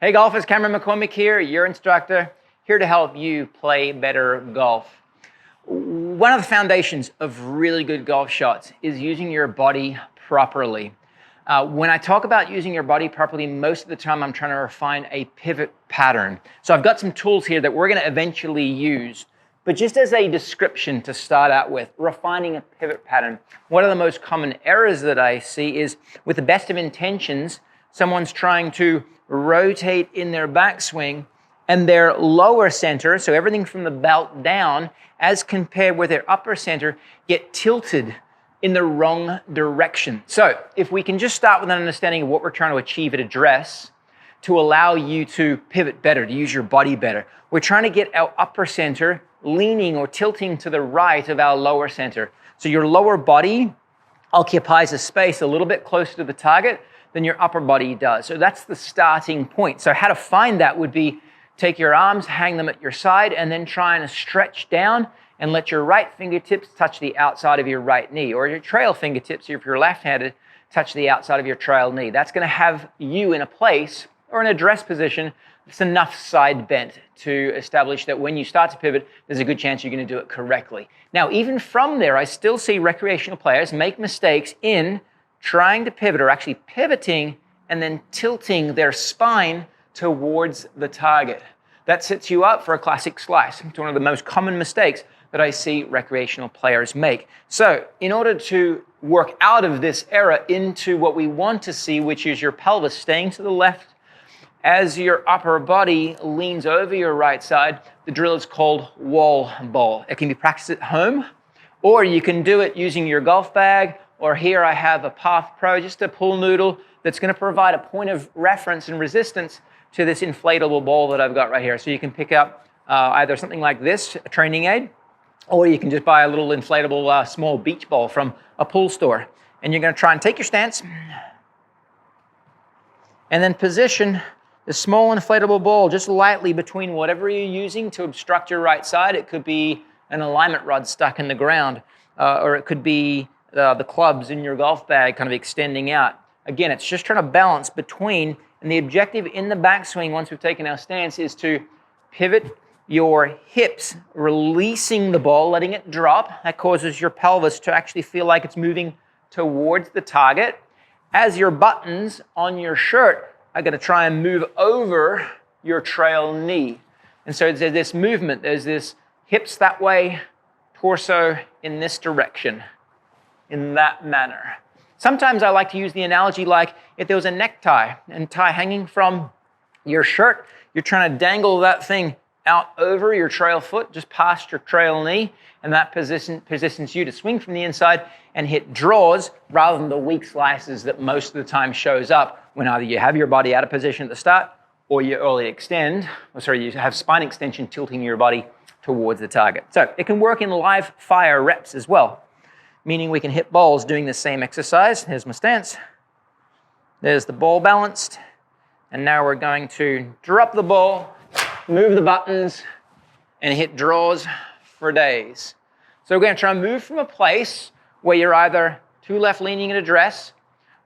Hey golfers, Cameron McCormick here, your instructor, here to help you play better golf. One of the foundations of really good golf shots is using your body properly. When I talk about using your body properly, most of the time I'm trying to refine a pivot pattern. So I've got some tools here that we're going to eventually use. But just as a description to start out with, refining a pivot pattern, one of the most common errors that I see is, with the best of intentions, someone's trying to rotate in their backswing and their lower center, so everything from the belt down, as compared with their upper center, get tilted in the wrong direction. So if we can just start with an understanding of what we're trying to achieve at address to allow you to pivot better, to use your body better, we're trying to get our upper center leaning or tilting to the right of our lower center. So your lower body occupies a space a little bit closer to the target than your upper body does. So that's the starting point. So how to find that would be take your arms, hang them at your side, and then try and stretch down and let your right fingertips touch the outside of your right knee, or your trail fingertips, if you're left-handed, touch the outside of your trail knee. That's going to have you in a place or in a address position that's enough side bent to establish that when you start to pivot, there's a good chance you're going to do it correctly. Now, even from there, I still see recreational players make mistakes in trying to pivot, or actually pivoting and then tilting their spine towards the target. That sets you up for a classic slice. It's one of the most common mistakes that I see recreational players make. So in order to work out of this error into what we want to see, which is your pelvis staying to the left as your upper body leans over your right side, the drill is called wall ball. It can be practiced at home, or you can do it using your golf bag, or here I have a Path Pro, just a pool noodle that's going to provide a point of reference and resistance to this inflatable ball that I've got right here. So you can pick up either something like this, a training aid, or you can just buy a little inflatable small beach ball from a pool store. And you're going to try and take your stance and then position the small inflatable ball just lightly between whatever you're using to obstruct your right side. It could be an alignment rod stuck in the ground, or it could be the clubs in your golf bag kind of extending out. Again, it's just trying to balance between, and the objective in the backswing, once we've taken our stance, is to pivot your hips, releasing the ball, letting it drop. That causes your pelvis to actually feel like it's moving towards the target, as your buttons on your shirt are going to try and move over your trail knee. And so there's this movement, there's this hips that way, torso in this direction, in that manner. Sometimes I like to use the analogy like if there was a necktie and tie hanging from your shirt, you're trying to dangle that thing out over your trail foot, just past your trail knee, and that positions you to swing from the inside and hit draws rather than the weak slices that most of the time shows up when either you have your body out of position at the start or you early extend, you have spine extension tilting your body towards the target. So it can work in live fire reps as well, meaning we can hit balls doing the same exercise. Here's my stance. There's the ball balanced. And now we're going to drop the ball, move the buttons, and hit draws for days. So we're going to try and move from a place where you're either too left leaning at address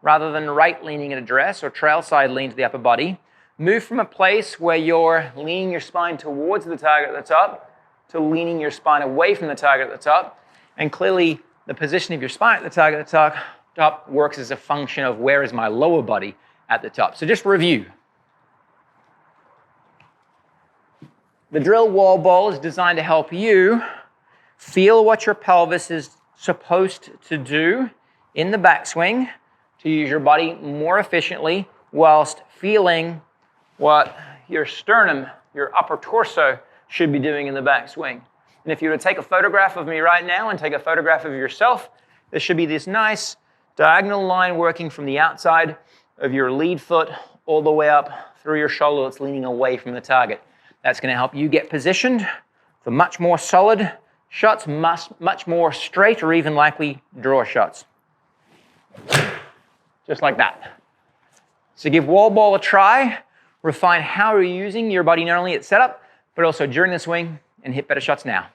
rather than right leaning at address, or trail side lean to the upper body. Move from a place where you're leaning your spine towards the target at the top to leaning your spine away from the target at the top. And clearly, the position of your spine at the target at the top works as a function of where is my lower body at the top. So just review. The drill wall ball is designed to help you feel what your pelvis is supposed to do in the backswing to use your body more efficiently whilst feeling what your sternum, your upper torso, should be doing in the backswing. And if you were to take a photograph of me right now and take a photograph of yourself, there should be this nice diagonal line working from the outside of your lead foot all the way up through your shoulder that's leaning away from the target. That's going to help you get positioned for much more solid shots, much more straight or even likely draw shots. Just like that. So give wall ball a try, refine how you're using your body not only at setup, but also during the swing, and hit better shots now.